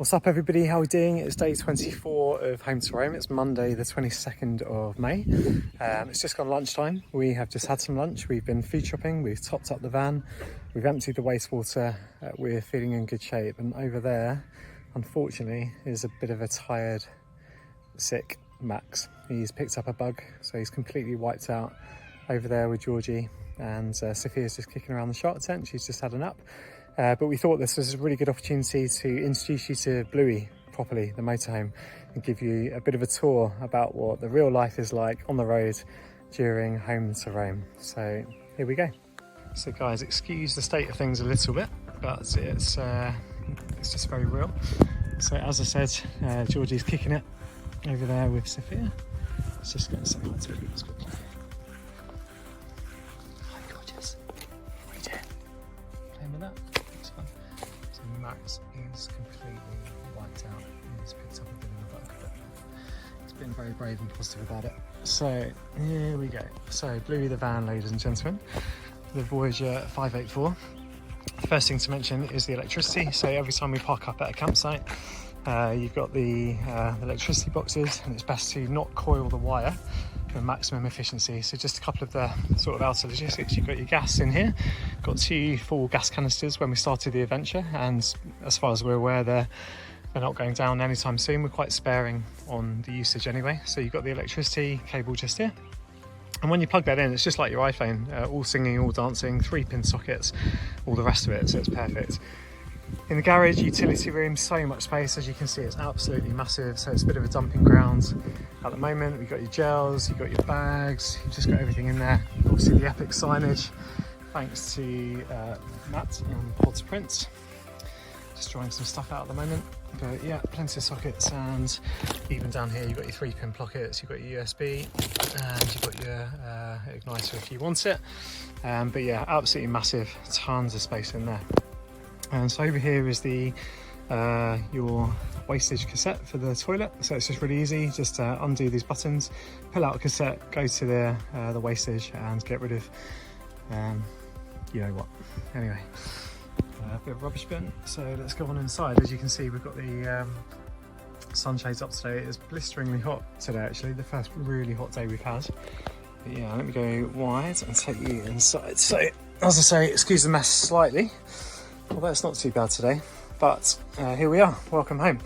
What's up everybody, how are we doing? It's day 24 of Home to Roam. It's Monday the 22nd of May. It's just gone lunchtime. We have just had some lunch. We've been food shopping, we've topped up the van, we've emptied the wastewater, we're feeling in good shape. And over there, unfortunately, is a bit of a tired, sick Max. He's picked up a bug, so he's completely wiped out over there with Georgie. And Sophia's just kicking around the shark tent. She's just had a nap. But we thought this was a really good opportunity to introduce you to Bluey properly, the motorhome, and give you a bit of a tour about what the real life is like on the road during Home to Roam. So here we go. So guys, excuse the state of things a little bit, but it's just very real. So as I said, Georgie's kicking it over there with Sophia. Let's just go and say hi to her quickly. Hi, gorgeous. What are you doing? Playing with that? So Max is completely wiped out and he's picked up a bit of a bug, but he's been very brave and positive about it. So here we go. So Bluey the van, ladies and gentlemen, the Voyager 584. First thing to mention is the electricity. So every time we park up at a campsite, you've got the electricity boxes, and it's best to not coil the wire for maximum efficiency. So just a couple of the sort of outer logistics. You've got your gas in here, got 2 full gas canisters when we started the adventure, and as far as we're aware, they're not going down anytime soon. We're quite sparing on the usage anyway. So you've got the electricity cable just here, and when you plug that in, it's just like your iPhone, all singing, all dancing, 3-pin sockets, all the rest of it, so it's perfect. In the garage, utility room, so much space. As you can see, it's absolutely massive, so it's a bit of a dumping ground at the moment. We've got your gels, you've got your bags, you've just got everything in there. Obviously the epic signage, thanks to Matt and Pod's Prints. Just drawing some stuff out at the moment, but yeah, plenty of sockets. And even down here, you've got your 3-pin pockets, you've got your USB, and you've got your igniter if you want it. But yeah, absolutely massive, tons of space in there. And so over here is the your wastage cassette for the toilet. So it's just really easy, just undo these buttons, pull out a cassette, go to the wastage and get rid of you know what. Anyway, a bit of rubbish bin. So let's go on inside. As you can see, we've got the sunshades up today. It's blisteringly hot today, actually, the first really hot day we've had. But yeah, let me go wide and take you inside. So as I say, excuse the mess slightly, although it's not too bad today, but here we are, welcome home.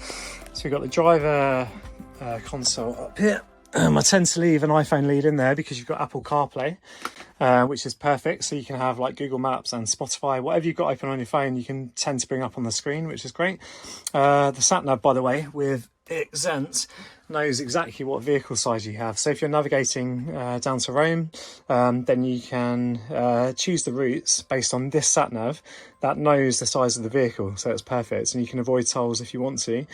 So we've got the driver console up here. I tend to leave an iPhone lead in there because you've got Apple CarPlay, which is perfect. So you can have like Google Maps and Spotify, whatever you've got open on your phone, you can tend to bring up on the screen, which is great. The sat nav, by the way, with Exent, knows exactly what vehicle size you have. So if you're navigating down to Rome, then you can choose the routes based on this sat nav that knows the size of the vehicle, so it's perfect. And you can avoid tolls if you want to,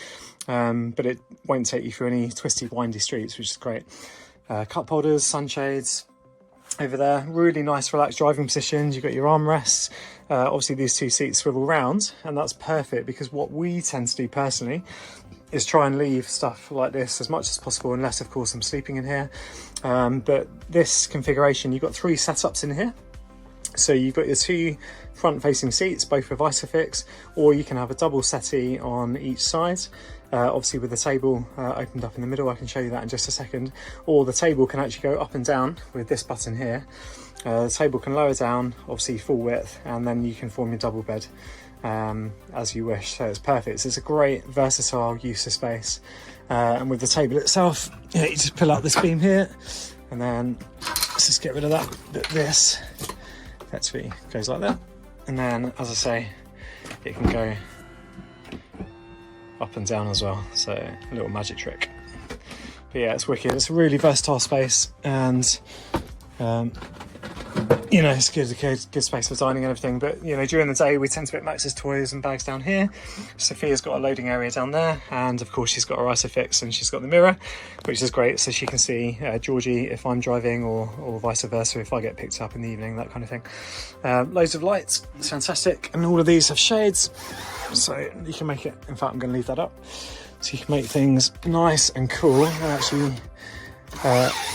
but it won't take you through any twisty windy streets, which is great. Cup holders, sunshades over there, really nice relaxed driving positions. You've got your armrests, obviously these 2 seats swivel round, and that's perfect because what we tend to do personally is try and leave stuff like this as much as possible, unless of course I'm sleeping in here. But this configuration, you've got 3 setups in here. So you've got your 2 front facing seats, both with Isofix, or you can have a double settee on each side. Obviously with the table opened up in the middle, I can show you that in just a second. Or the table can actually go up and down with this button here. The table can lower down, obviously full width, and then you can form your double bed as you wish. So it's perfect. So it's a great versatile use of space. And with the table itself, yeah, you just pull out this beam here, and then let's just get rid of that. But this effectively goes like that, and then, as I say, it can go up and down as well. So a little magic trick. But yeah, it's wicked. It's a really versatile space, and you know, it's good space for dining and everything. But you know, during the day we tend to put Max's toys and bags down here. Sophia's got a loading area down there, and of course she's got her Isofix and she's got the mirror, which is great, so she can see Georgie if I'm driving, or vice versa if I get picked up in the evening, that kind of thing. Loads of lights, it's fantastic, and all of these have shades, so you can make it, in fact I'm going to leave that up, so you can make things nice and cool. And actually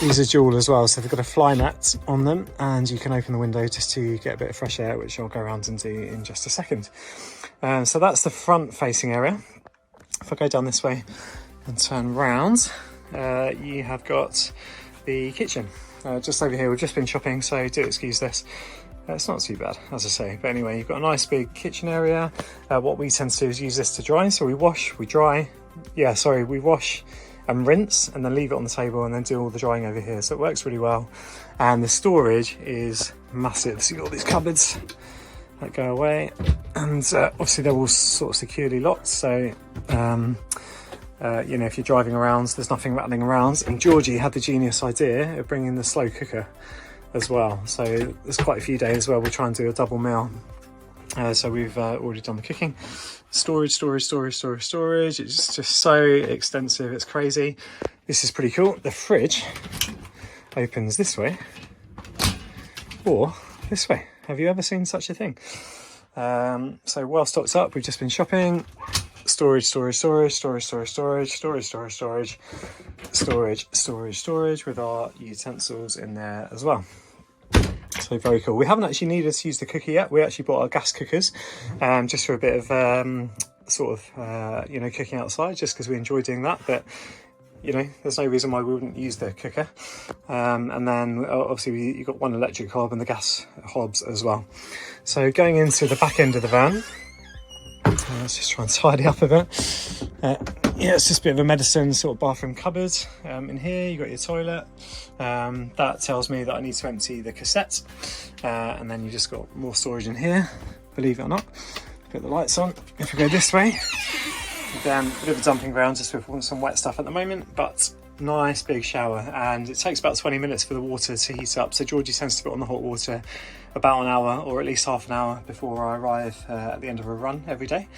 these are dual as well, so they've got a fly mat on them, and you can open the window just to get a bit of fresh air, which I'll go around and do in just a second. So that's the front facing area. if I go down this way and turn round, you have got the kitchen just over here. We've just been shopping, so do excuse this. It's not too bad, as I say, but anyway, you've got a nice big kitchen area. What we tend to do is use this to dry, so we wash, we dry, we wash and rinse and then leave it on the table and then do all the drying over here, so it works really well. And the storage is massive, so you've got all these cupboards that go away, and obviously they're all sort of securely locked, so you know, if you're driving around, there's nothing rattling around. And Georgie had the genius idea of bringing the slow cooker as well, so there's quite a few days where we'll try and do a double meal. So we've already done the cooking. Storage, it's just so extensive, it's crazy. This is pretty cool. The fridge opens this way or this way. Have you ever seen such a thing? So well stocked up, we've just been shopping. Storage with our utensils in there as well. So very cool. We haven't actually needed to use the cooker yet. We actually bought our gas cookers just for a bit of you know, cooking outside, just because we enjoy doing that. But you know, there's no reason why we wouldn't use the cooker. And then obviously you've got one electric hob and the gas hobs as well. So going into the back end of the van, let's just try and tidy up a bit. Yeah, it's just a bit of a medicine sort of bathroom cupboard. In here you've got your toilet. That tells me that I need to empty the cassette. And then you just got more storage in here, believe it or not. Put the lights on. If we go this way, then a bit of a dumping ground just with some wet stuff at the moment, but nice big shower. And it takes about 20 minutes for the water to heat up. So Georgie tends to put on the hot water about an hour or at least half an hour before I arrive at the end of a run every day.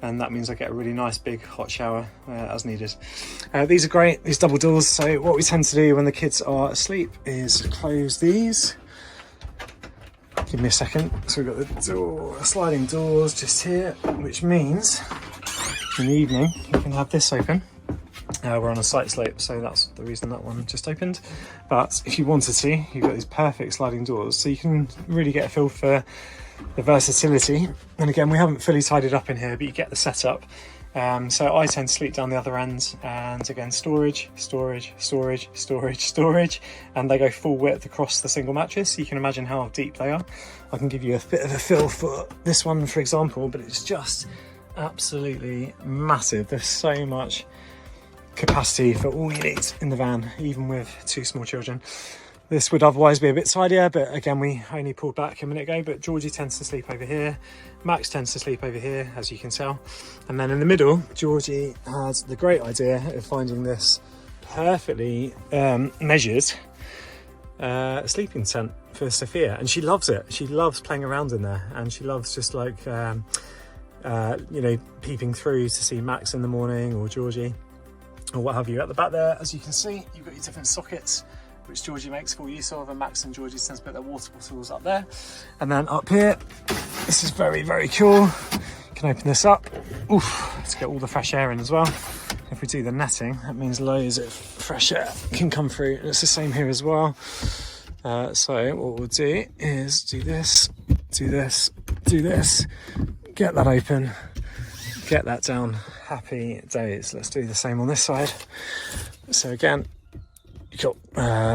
And that means I get a really nice big hot shower as needed. These are great, these double doors. So what we tend to do when the kids are asleep is close these. Give me a second. So we've got the sliding doors just here, which means in the evening you can have this open. We're on a slight slope, so that's the reason that one just opened. But if you wanted to, you've got these perfect sliding doors, so you can really get a feel for the versatility. And again, we haven't fully tidied up in here, but you get the setup. So I tend to sleep down the other end, and again, storage, and they go full width across the single mattress, so you can imagine how deep they are. I can give you a bit of a feel for this one, for example, but it's just absolutely massive. There's so much capacity for all you need in the van, even with two small children. This would otherwise be a bit tidier, but again, we only pulled back a minute ago. But Georgie tends to sleep over here, Max tends to sleep over here, as you can tell. And then in the middle, Georgie had the great idea of finding this perfectly measured sleeping tent for Sophia, and she loves it. She loves playing around in there, and she loves just like you know, peeping through to see Max in the morning or Georgie or what have you. At the back there, as you can see, you've got your different sockets which Georgie makes full use of, and Max and Georgie tend to put their water bottles up there. And then up here, this is very, very cool. You can open this up, oof, to get all the fresh air in as well. If we do the netting, that means loads of fresh air can come through, and it's the same here as well. So what we'll do is do this, get that open, get that down. Happy days. Let's do the same on this side. So again, you got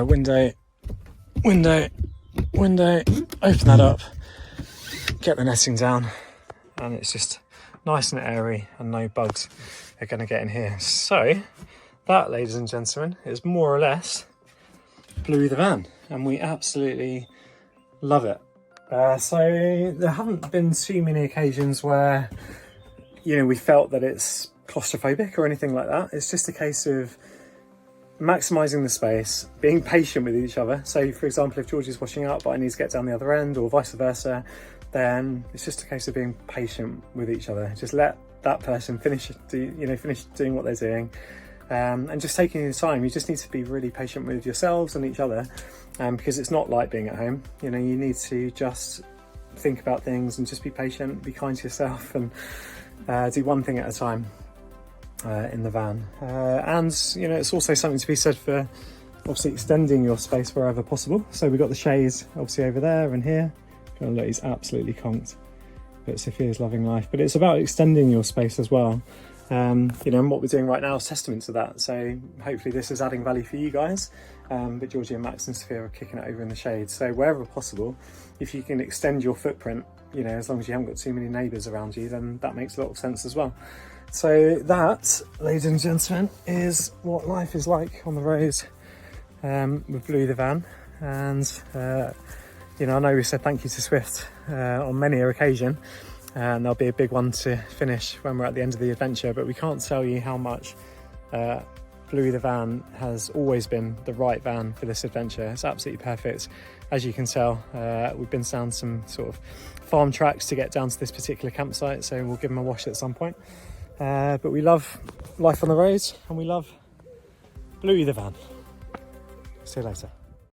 window, open that up, get the netting down, and it's just nice and airy and no bugs are going to get in here. So that, ladies and gentlemen, is more or less Bluey the van, and we absolutely love it. So there haven't been too many occasions where, you know, we felt that it's claustrophobic or anything like that. It's just a case of maximising the space, being patient with each other. So for example, if Georgie's washing up but I need to get down the other end, or vice versa, then it's just a case of being patient with each other. Just let that person finish doing what they're doing, and just taking your time. You just need to be really patient with yourselves and each other, because it's not like being at home. You know, you need to just think about things and just be patient, be kind to yourself, and do one thing at a time in the van. And you know, it's also something to be said for obviously extending your space wherever possible. So we've got the chaise obviously over there and here. Look, he's absolutely conked, but Sophia's loving life. But it's about extending your space as well. You know, and what we're doing right now is testament to that. So hopefully this is adding value for you guys. But Georgie and Max and Sophia are kicking it over in the shade. So wherever possible, if you can extend your footprint, you know, as long as you haven't got too many neighbours around you, then that makes a lot of sense as well. So that, ladies and gentlemen, is what life is like on the road with Bluey the van. And you know, I know we said thank you to Swift on many an occasion, and there'll be a big one to finish when we're at the end of the adventure, but we can't tell you how much Bluey the van has always been the right van for this adventure. It's absolutely perfect. As you can tell, we've been down some sort of farm tracks to get down to this particular campsite, so we'll give them a wash at some point. But we love life on the road, and we love Bluey the van. See you later.